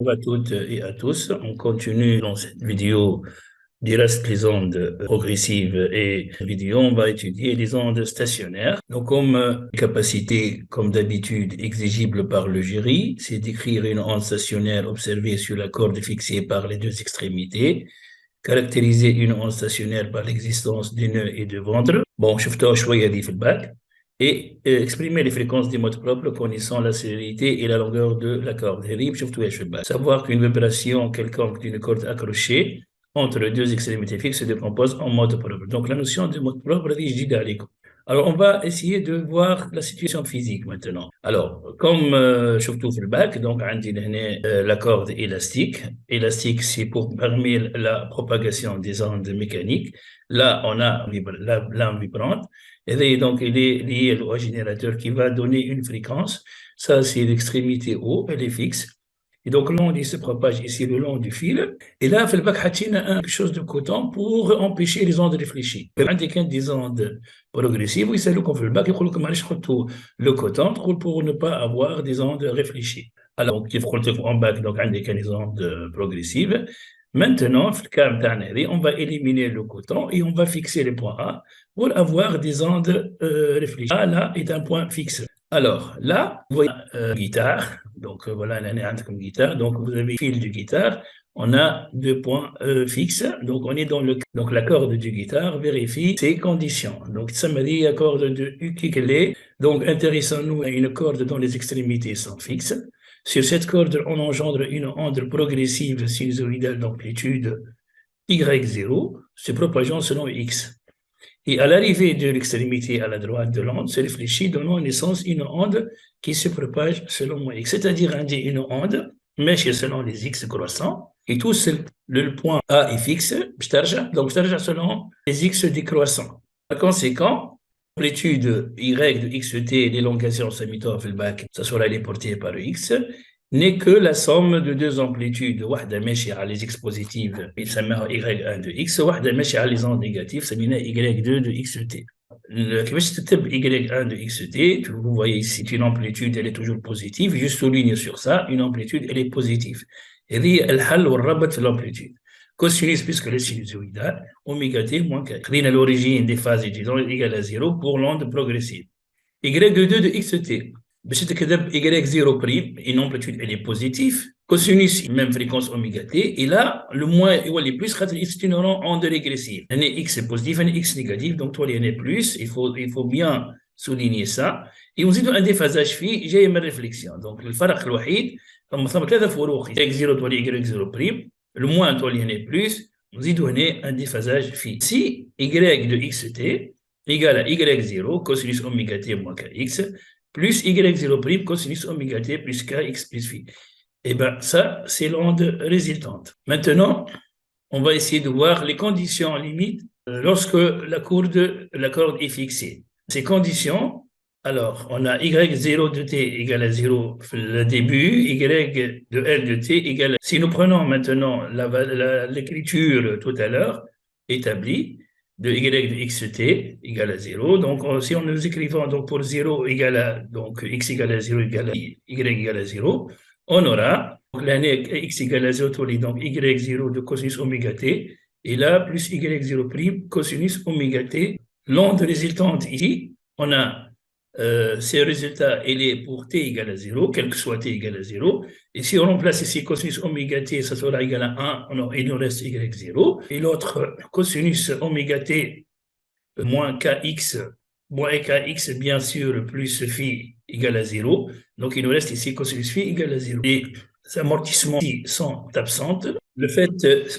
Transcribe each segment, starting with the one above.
Bonjour à toutes et à tous. On continue dans cette vidéo du reste les ondes progressives et vidéo. On va étudier les ondes stationnaires. Donc, comme capacité, comme d'habitude, exigible par le jury, c'est d'écrire une onde stationnaire observée sur la corde fixée par les deux extrémités. Caractériser une onde stationnaire par l'existence de nœuds et de ventre. Bon, شفتوها شوية دي في الباك. Et exprimer les fréquences des modes propres connaissant la célérité et la longueur de la corde. Savoir qu'une vibration quelconque d'une corde accrochée entre deux extrémités fixes se décompose en mode propre. Donc la notion de mode propre dit جديدة. Alors, on va essayer de voir la situation physique maintenant. Alors, comme surtout في الباك, donc عندي هنا la corde élastique. Élastique, c'est pour permettre la propagation des ondes mécaniques. Là, on a la lame vibrante. Et donc, il est lié au générateur qui va donner une fréquence. Ça, c'est l'extrémité haut, elle est fixe. Et donc, l'onde, il se propage ici le long du fil. Et là, في الباك حاطين quelque chose de coton pour empêcher les ondes réfléchies. عندي كان des ondes progressives ويسألوكم في الباك يقول لكم علاش حطوا le coton pour ne pas avoir des ondes réfléchies. Alors, كيف قلت لكم en bac, donc عندي كان des ondes progressives. Maintenant, في الكام تاعنا هذه, on va éliminer le coton et on va fixer les points A pour avoir des ondes réfléchies. A, là, est un point fixe. Alors, là, vous voyez guitare. Donc, voilà, l'année comme guitare. Donc, vous avez le fil du guitare. On a deux points fixes. Donc, on est dans le. Donc, la corde du guitare vérifie ces conditions. Donc, ça me dit la corde de ukulélé. Donc, intéressons-nous à une corde dont les extrémités sont fixes. Sur cette corde, on engendre une onde progressive sinusoïdale d'amplitude Y0 se propageant selon X. Et à l'arrivée de l'extrémité à la droite de l'onde, se réfléchit, donnant naissance à une onde qui se propage selon X. C'est-à-dire une onde, mais selon les X croissants, et tout le point A est fixe, donc selon les X décroissants. Par conséquent, l'amplitude Y de XT, l'élongation semi-torf, ça sera portée par X, n'est que la somme de deux amplitudes. واحدة ماشية على les X positives, il s'appelle Y1 de X, واحدة ماشية على les ondes négatives, ça s'appelle Y2 de XT. كيفاش تكتب Y1 de XT, vous voyez ici une amplitude, elle est toujours positive, je souligne sur ça, une amplitude, elle est positive. هذه الحل والربط في l'amplitude. Cosinus plus que le sinusoïdal, oméga t moins k. خدينا l'origine des phases disons égale à 0 pour l'onde progressive. Y2 de XT. باش تكتب Y0 prime, une amplitude elle est positive, cosinus même fréquence oméga t, et là le moins est plus, c'est une onde régressive. X est positif, X négatif, donc toi il y en a plus, il faut bien souligner ça. Et on dit un déphasage phi, j'ai une réflexion. Donc le farq الوحيد comme ça ثلاثه فروق Y0 تولي Y0 prime, le moins toi il y en a plus, on dit donner un déphasage phi. Si Y de XT égale à Y0 cosinus oméga t moins kx plus Y0' cosinus oméga t plus Kx plus phi. Et bien, ça, c'est l'onde résultante. Maintenant, on va essayer de voir les conditions limites lorsque la corde est fixée. Ces conditions, alors, on a Y0 de t égale à 0 le début, Y de L de t égale à... Si nous prenons maintenant l'écriture tout à l'heure établie, de y de xt égale à 0. Donc, si on nous écrivons donc, pour 0 égale à, donc x égale à 0 égale à y égale à 0, on aura l'année x égale à 0, donc y0 de cosinus oméga t, et là, plus y0 prime cosinus oméga t. L'onde résultante ici, on a ces résultats, il est pour t égale à 0, quel que soit t égale à 0. Et si on remplace ici cosinus oméga t, ça sera égal à 1, il nous reste y0. Et l'autre, cosinus oméga t moins kx, moins kx, bien sûr, plus phi égale à 0. Donc il nous reste ici cosinus phi égale à 0. Les amortissements sont absents. Le fait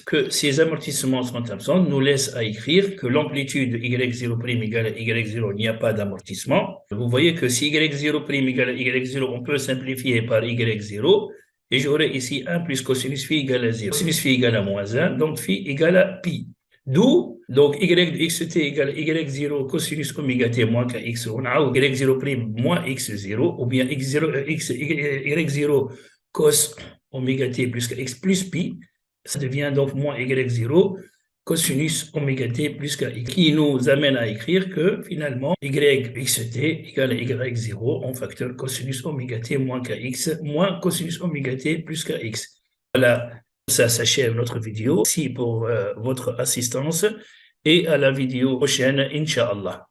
que ces amortissements sont absents nous laisse à écrire que l'amplitude y0' égale à y0, il n'y a pas d'amortissement. Vous voyez que si y0' égale à y0, on peut simplifier par y0, et j'aurai ici 1 plus cosinus phi égale à 0. Cosinus phi égale à moins 1, donc phi égale à pi. D'où, donc, y de xt égale à y0 cosinus oméga t moins kx, on a y0' moins x0, ou bien y0 cos oméga t plus kx plus pi, ça devient donc moins y0 cosinus oméga t plus kx, qui nous amène à écrire que finalement yxt égale à y0 en facteur cosinus oméga t moins kx moins cosinus oméga t plus kx. Voilà, ça s'achève notre vidéo. Merci pour votre assistance et à la vidéo prochaine, Inch'Allah.